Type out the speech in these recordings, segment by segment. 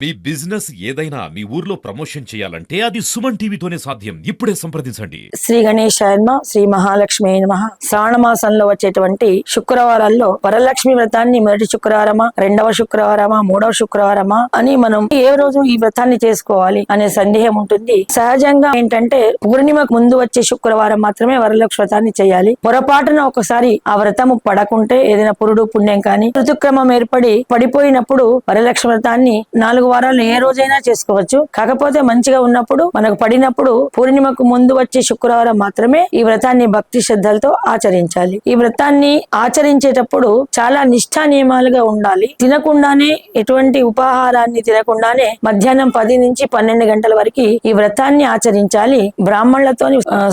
మీ business ఏదైనా మీ ఊర్లో promotion చేయాలంటే అది సుమన్ టీవీతోనే సాధ్యం. ఇప్పుడే సంప్రదించండి. శ్రీ గణేశాయ నమః, శ్రీ మహాలక్ష్మి నమః. శ్రావణ మాసంలో వచ్చేటువంటి శుక్రవారాల్లో వరలక్ష్మి వ్రతాన్ని మొదటి శుక్రవారమా, రెండవ శుక్రవారమా, మూడవ శుక్రవారమా అని మనం ఏ రోజు ఈ వ్రతాన్ని చేసుకోవాలి అనే సందేహం ఉంటుంది. సహజంగా ఏంటంటే పూర్ణిమకు ముందు వచ్చే శుక్రవారం మాత్రమే వరలక్ష్మి వ్రతాన్ని చేయాలి. పొరపాటున ఒకసారి ఆ వ్రతము పడకుంటే ఏదైనా పురుడు పుణ్యం కానీ ఋతుక్రమం ఏర్పడి పడిపోయినప్పుడు వరలక్ష్మి వ్రతాన్ని 4 వారాలు ఏ రోజైనా చేసుకోవచ్చు. కాకపోతే మంచిగా ఉన్నప్పుడు మనకు పడినప్పుడు పూర్ణిమకు ముందు వచ్చే శుక్రవారం మాత్రమే ఈ వ్రతాన్ని భక్తి శ్రద్ధలతో ఆచరించాలి. ఈ వ్రతాన్ని ఆచరించేటప్పుడు చాలా నిష్ఠా నియమాలుగా ఉండాలి. తినకుండానే ఎటువంటి ఉపాహారాన్ని తినకుండానే మధ్యాహ్నం 10 నుంచి 12 గంటల వరకు ఈ వ్రతాన్ని ఆచరించాలి. బ్రాహ్మణులతో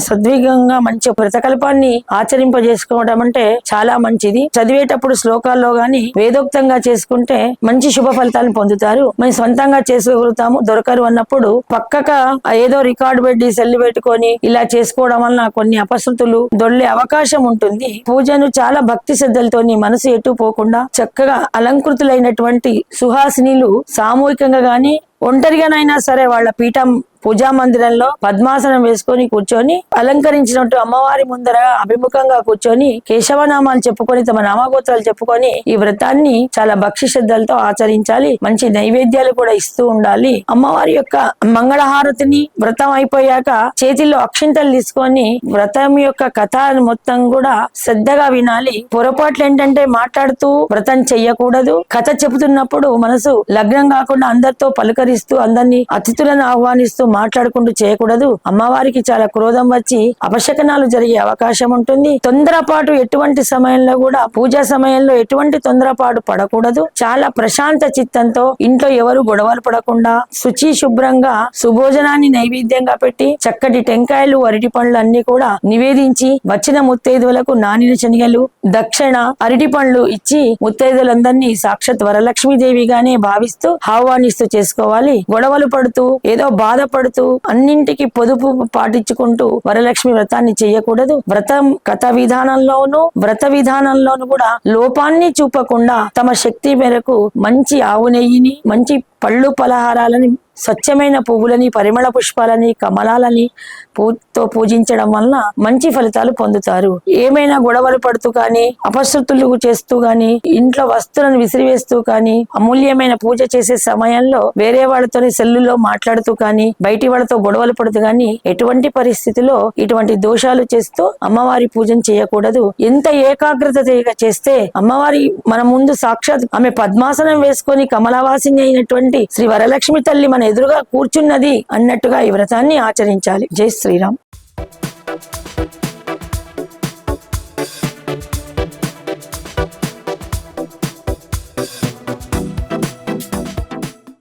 సద్విగంగా మంచి వ్రతకల్పాన్ని ఆచరింపజేసుకోవడం అంటే చాలా మంచిది. చదివేటప్పుడు శ్లోకాల్లో గాని వేదోక్తంగా చేసుకుంటే మంచి శుభ ఫలితాలను పొందుతారు. సొంతంగా చేసుకోగలుగుతాము. దొరకరు అన్నప్పుడు పక్కక ఏదో రికార్డు పెట్టి సెల్లు పెట్టుకొని ఇలా చేసుకోవడం వలన కొన్ని అపశృతులు దొల్లే అవకాశం ఉంటుంది. పూజను చాలా భక్తి శ్రద్ధలతోని మనసు ఎటు పోకుండా చక్కగా అలంకృతులైనటువంటి సుహాసినిలు సామూహికంగా గాని ఒంటరిగానైనా సరే వాళ్ళ పీఠం పూజా మందిరంలో పద్మాసనం వేసుకొని కూర్చొని అలంకరించినట్టు అమ్మవారి ముందర అభిముఖంగా కూర్చొని కేశవనామాలు చెప్పుకొని తమ నామగోత్రాలు చెప్పుకొని ఈ వ్రతాన్ని చాలా భక్తి శ్రద్ధలతో ఆచరించాలి. మంచి నైవేద్యాలు కూడా ఇస్తూ ఉండాలి. అమ్మవారి యొక్క మంగళహారతిని వ్రతం అయిపోయాక చేతిలో అక్షింతలు తీసుకొని వ్రతం యొక్క కథ మొత్తం కూడా శ్రద్ధగా వినాలి. పొరపాట్లు ఏంటంటే మాట్లాడుతూ వ్రతం చెయ్యకూడదు. కథ చెబుతున్నప్పుడు మనసు లగ్నం కాకుండా అందరితో పలకరిస్తూ అందరినీ అతిథులను ఆహ్వానిస్తూ మాట్లాడుకుంటూ చేయకూడదు. అమ్మవారికి చాలా క్రోధం వచ్చి అపశకనాలు జరిగే అవకాశం ఉంటుంది. తొందరపాటు ఎటువంటి సమయంలో కూడా పూజా సమయంలో ఎటువంటి తొందరపాటు పడకూడదు. చాలా ప్రశాంత చిత్తంతో ఇంట్లో ఎవరు గొడవలు పడకుండా శుచి శుభ్రంగా సుభోజనాన్ని నైవేద్యంగా పెట్టి చక్కటి టెంకాయలు అరటి పండ్లు అన్ని కూడా నివేదించి వచ్చిన ముత్తైదువులకు నానిన శనగలు దక్షిణ అరటి పండ్లు ఇచ్చి ముత్తైదులందరినీ సాక్షాత్ వరలక్ష్మీదేవిగానే భావిస్తూ ఆహ్వానిస్తూ చేసుకోవాలి. గొడవలు పడుతూ ఏదో బాధపడుతూ అన్నింటికి పొదుపు పాటించుకుంటూ వరలక్ష్మి వ్రతాన్ని చేయకూడదు. వ్రతం కథ విధానంలోనూ వ్రత విధానంలోనూ కూడా లోపాన్ని చూపకుండా తమ శక్తి మేరకు మంచి ఆవు నెయ్యిని మంచి పళ్ళు పలహారాలని స్వచ్ఛమైన పువ్వులని పరిమళ పుష్పాలని కమలాలని పూతో పూజించడం వలన మంచి ఫలితాలు పొందుతారు. ఏమైనా గొడవలు పడుతూ కానీ అపశృతులు చేస్తూ గాని ఇంట్లో వస్తువులను విసిరివేస్తూ కానీ అమూల్యమైన పూజ చేసే సమయంలో వేరే వాళ్ళతో సెల్లులో మాట్లాడుతూ కానీ బయటి వాళ్ళతో గొడవలు పడుతూ గాని ఎటువంటి పరిస్థితిలో ఇటువంటి దోషాలు చేస్తూ అమ్మవారి పూజను చేయకూడదు. ఎంత ఏకాగ్రతగా చేస్తే అమ్మవారి మన ముందు సాక్షాత్ ఆమె పద్మాసనం వేసుకొని కమలవాసిని అయినటువంటి శ్రీ వరలక్ష్మి తల్లి మన ఎదురుగా కూర్చున్నది అన్నట్టుగా ఈ వ్రతాన్ని ఆచరించాలి. జై శ్రీరామ్.